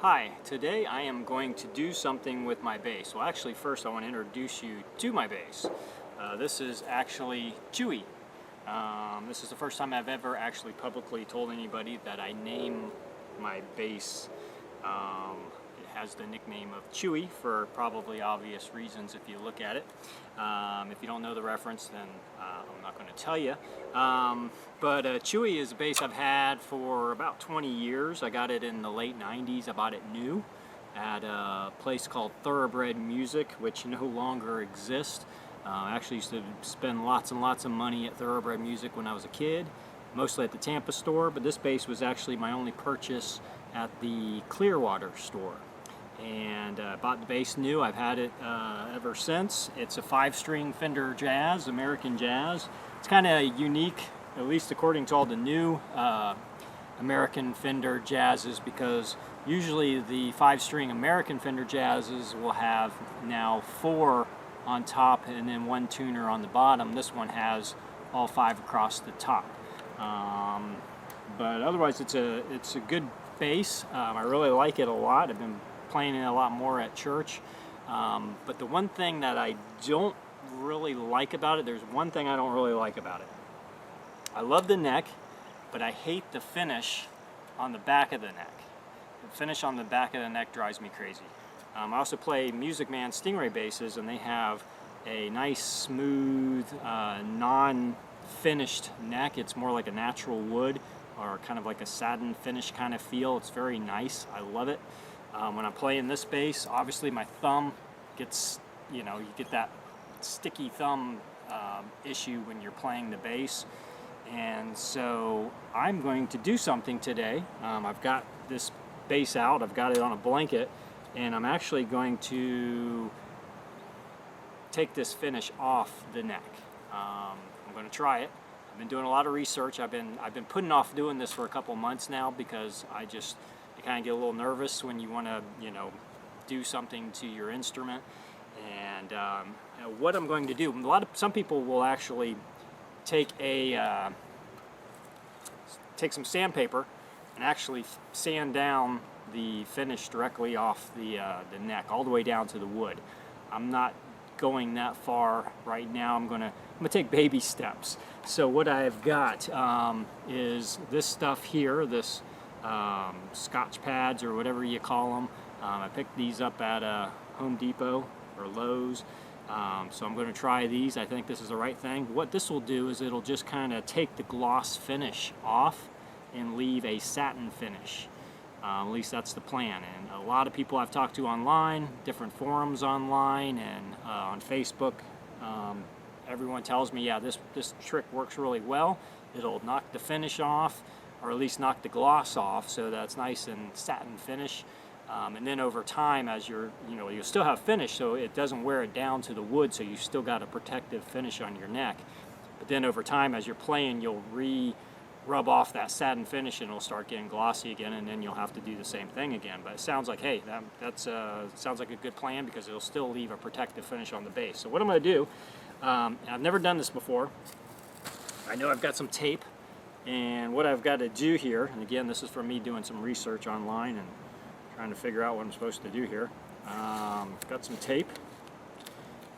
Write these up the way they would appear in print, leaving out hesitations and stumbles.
Hi, today I am going to do something with my bass. Well, actually first I want to introduce you to my bass. This is actually Chewie. This is the first time I've ever actually publicly told anybody that I name my bass. It has the nickname of Chewie for probably obvious reasons if you look at it. If you don't know the reference, then I'm not going to tell you. But Chewie is a bass I've had for about 20 years. I got it in the late 90s. I bought it new at a place called Thoroughbred Music, which no longer exists. I actually used to spend lots and lots of money at Thoroughbred Music when I was a kid, mostly at the Tampa store, but this bass was actually my only purchase at the Clearwater store. And bought the bass new. I've had it ever since. It's a 5-string Fender Jazz, American Jazz. It's kind of unique, at least according to all the new American Fender Jazzes, because usually the 5-string American Fender Jazzes will have now 4 on top and then 1 tuner on the bottom. This one has all 5 across the top. But otherwise it's a good bass. I really like it a lot. I've been playing it a lot more at church. But the one thing that I don't really like about it, there's one thing I don't really like about it. I love the neck, but I hate the finish on the back of the neck. The finish on the back of the neck drives me crazy. I also play Music Man Stingray basses, and they have a nice, smooth, non-finished neck. It's more like a natural wood or kind of like a satin finish kind of feel. It's very nice. I love it. When I'm playing this bass, obviously my thumb gets, you get that sticky thumb issue when you're playing the bass. And so I'm going to do something today. I've got this bass out, I've got it on a blanket, and I'm actually going to take this finish off the neck. I'm going to try it. I've been doing a lot of research. I've been putting off doing this for a couple months now because you kind of get a little nervous when you want to, do something to your instrument. And what I'm going to do, some people will actually take some sandpaper and actually sand down the finish directly off the neck, all the way down to the wood. I'm not going that far right now. I'm gonna take baby steps. So what I've got is this stuff here, this Scotch pads or whatever you call them. I picked these up at Home Depot or Lowe's. So I'm going to try these. I think this is the right thing. What this will do is it'll just kind of take the gloss finish off and leave a satin finish. At least that's the plan. And a lot of people I've talked to online, different forums online and on Facebook, everyone tells me, yeah, this trick works really well. It'll knock the finish off, or at least knock the gloss off, so that's nice and satin finish. And then over time, as you'll still have finish, so it doesn't wear it down to the wood, so you still got a protective finish on your neck. But then over time, as you're playing, you'll rub off that satin finish and it'll start getting glossy again, and then you'll have to do the same thing again. But it sounds like, hey, that sounds like a good plan, because it'll still leave a protective finish on the bass. So what I'm going to do, I've never done this before. I know I've got some tape, and what I've got to do here, and again, this is from me doing some research online and trying to figure out what I'm supposed to do here. Got some tape,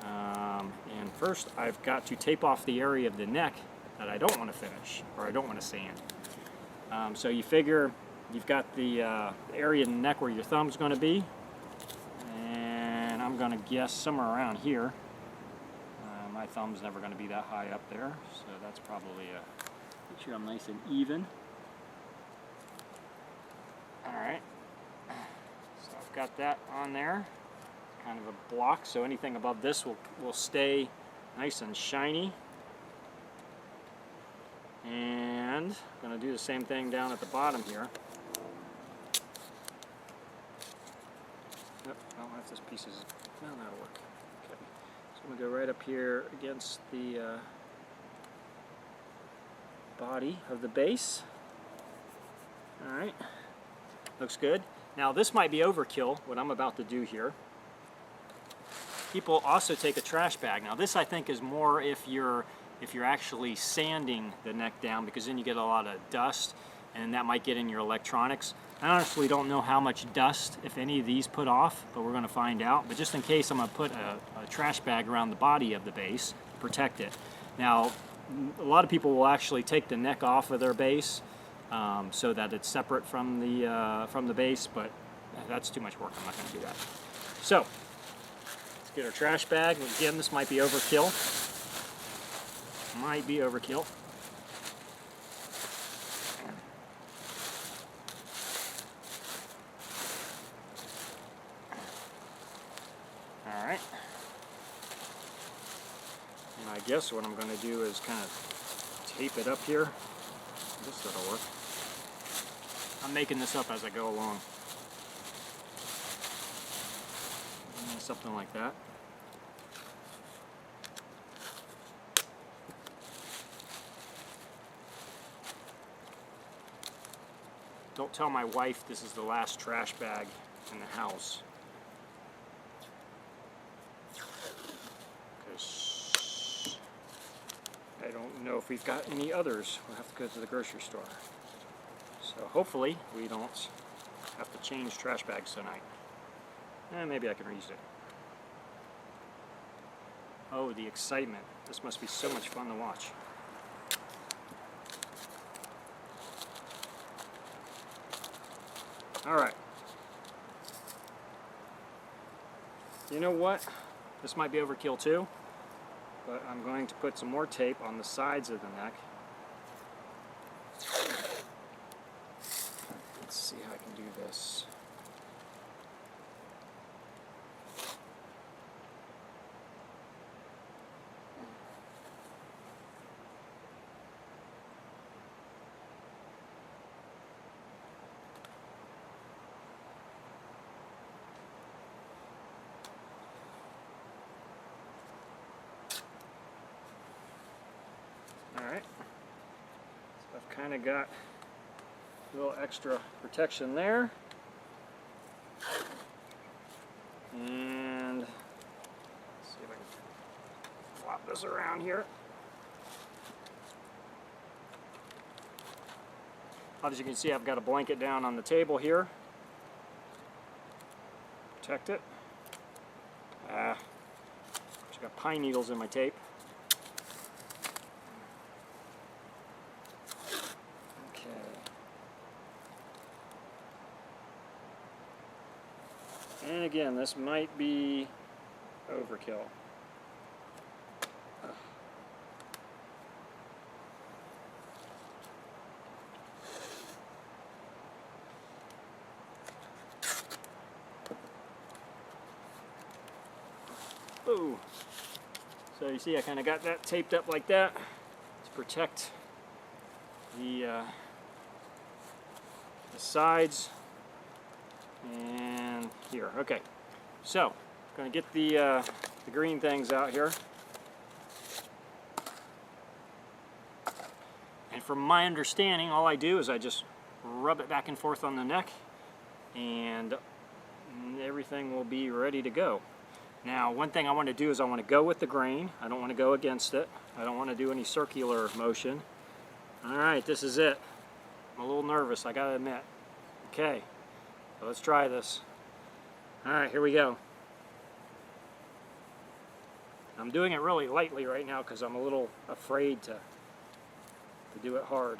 and first I've got to tape off the area of the neck that I don't want to finish, or I don't want to sand. So you figure you've got the area of the neck where your thumb's going to be, and I'm going to guess somewhere around here. My thumb's never going to be that high up there, so that's probably make sure I'm nice and even. Alright, so I've got that on there, kind of a block, so anything above this will stay nice and shiny. And I'm going to do the same thing down at the bottom here. Nope, well, this piece is, well, that'll work. Okay, so I'm going to go right up here against the body of the bass. Alright, looks good. Now this might be overkill, what I'm about to do here. People also take a trash bag. Now this, I think, is more if you're actually sanding the neck down, because then you get a lot of dust and that might get in your electronics. I honestly don't know how much dust, if any of these put off, but we're going to find out. But just in case, I'm going to put a trash bag around the body of the bass to protect it. Now, a lot of people will actually take the neck off of their bass so that it's separate from the bass, but that's too much work. I'm not going to do that. So, let's get our trash bag. Again, this might be overkill. Might be overkill. Alright. And I guess what I'm going to do is kind of tape it up here. This will work. I'm making this up as I go along. Something like that. Don't tell my wife this is the last trash bag in the house. Because I don't know if we've got any others. We'll have to go to the grocery store. So hopefully we don't have to change trash bags tonight. Maybe I can reuse it. Oh, the excitement. This must be so much fun to watch. Alright. You know what? This might be overkill too, but I'm going to put some more tape on the sides of the neck. Let's see how I can do this. Alright, so I've kind of got a little extra protection there. And let's see if I can flop this around here. As you can see, I've got a blanket down on the table here. Protect it. Just got pine needles in my tape. And again, this might be overkill. Ooh. So you see I kind of got that taped up like that to protect the sides. And here, okay. So, going to get the green things out here. And from my understanding, all I do is I just rub it back and forth on the neck, and everything will be ready to go. Now, one thing I want to do is I want to go with the grain. I don't want to go against it. I don't want to do any circular motion. All right, this is it. I'm a little nervous, I gotta admit. Okay. So let's try this. Alright, here we go. I'm doing it really lightly right now because I'm a little afraid to do it hard.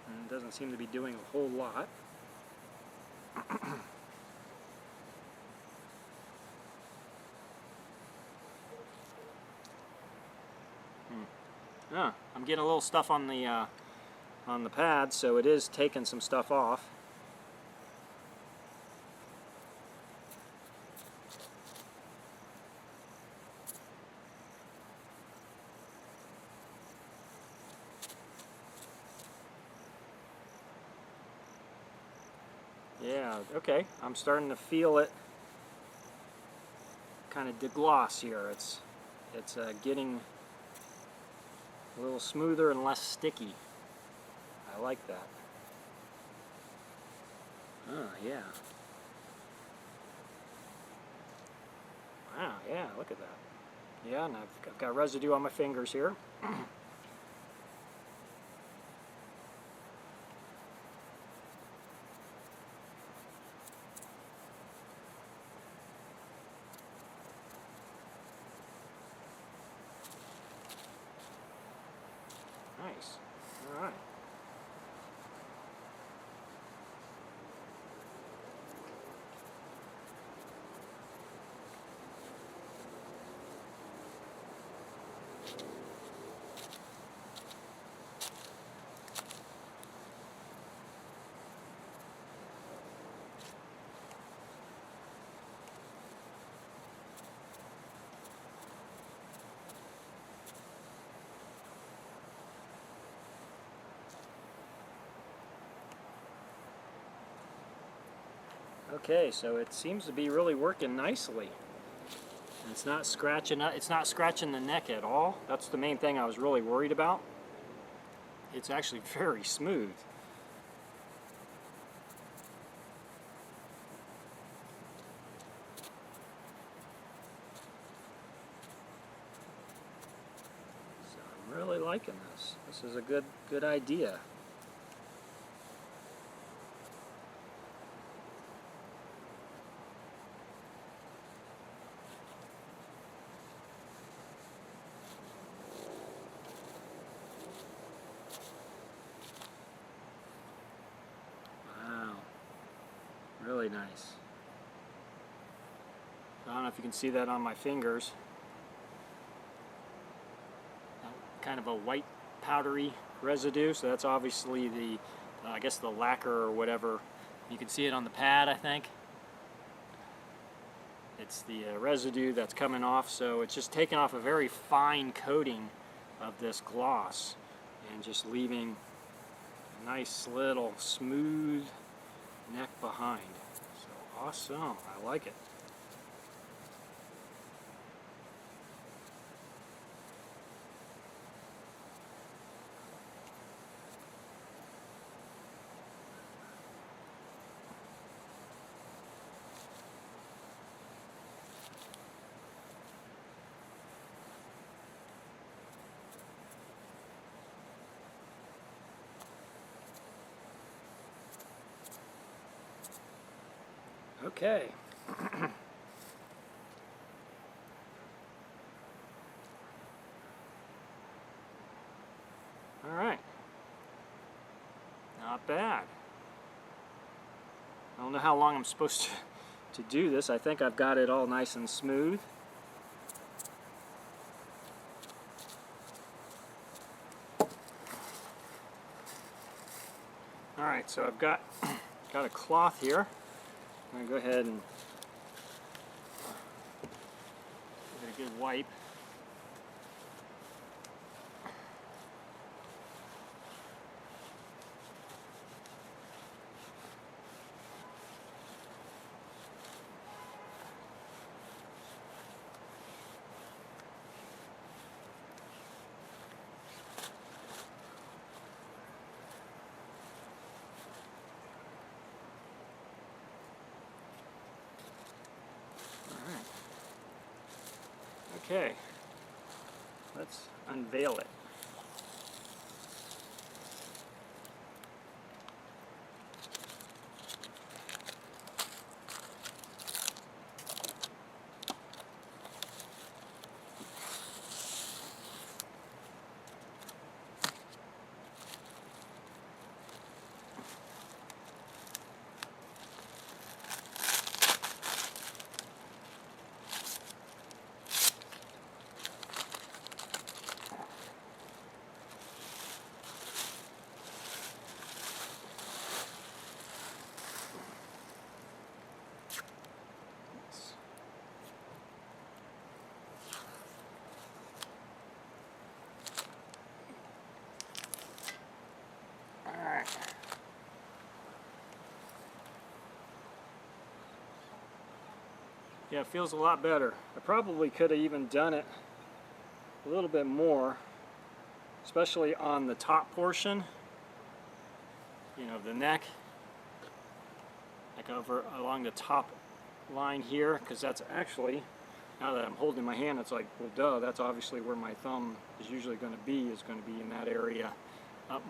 And it doesn't seem to be doing a whole lot. I'm getting a little stuff on the pad, so it is taking some stuff off. Yeah, okay, I'm starting to feel it kind of degloss here. It's getting a little smoother and less sticky. I like that. Oh, yeah. Wow, yeah, look at that. Yeah, and I've got residue on my fingers here. nice. All right. Okay, so it seems to be really working nicely. It's not scratching the neck at all. That's the main thing I was really worried about. It's actually very smooth. So I'm really liking this. This is a good idea. Really nice. I don't know if you can see that on my fingers. Kind of a white powdery residue, so that's obviously the, I guess the lacquer or whatever. You can see it on the pad, I think. It's the residue that's coming off, so it's just taking off a very fine coating of this gloss and just leaving a nice little smooth neck behind. So awesome, I like it. Okay. All right. Not bad. I don't know how long I'm supposed to do this. I think I've got it all nice and smooth. All right, so I've got a cloth here. I'm going to go ahead and give it a good wipe. Okay, let's unveil it. Yeah, it feels a lot better. I probably could have even done it a little bit more, especially on the top portion, you know, the neck, like over along the top line here, because that's actually, now that I'm holding my hand, it's like, well, duh, that's obviously where my thumb is usually going to be in that area,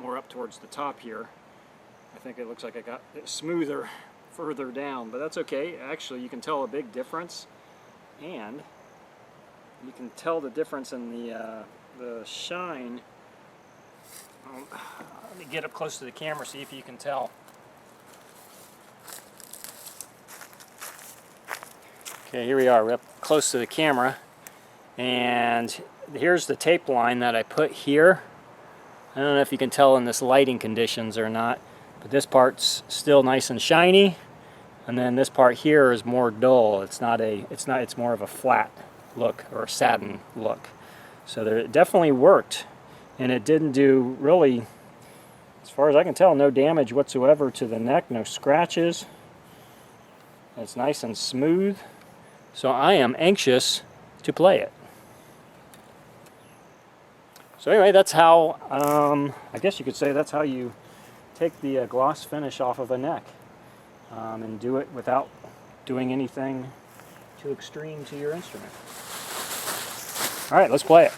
more up towards the top here. I think it looks like I got it smoother further down, but that's okay. Actually, you can tell a big difference, and you can tell the difference in the shine Let me get up close to the camera, see if you can tell. Okay, here we are. We're up close to the camera, and here's the tape line that I put here. I don't know if you can tell in this lighting conditions or not, but this part's still nice and shiny, and then this part here is more dull. It's more of a flat look, or a satin look. So it definitely worked, and it didn't do really, as far as I can tell, no damage whatsoever to the neck, no scratches. It's nice and smooth. So I am anxious to play it. So anyway, that's how, I guess you could say that's how you take the gloss finish off of a neck, and do it without doing anything too extreme to your instrument. All right, let's play it.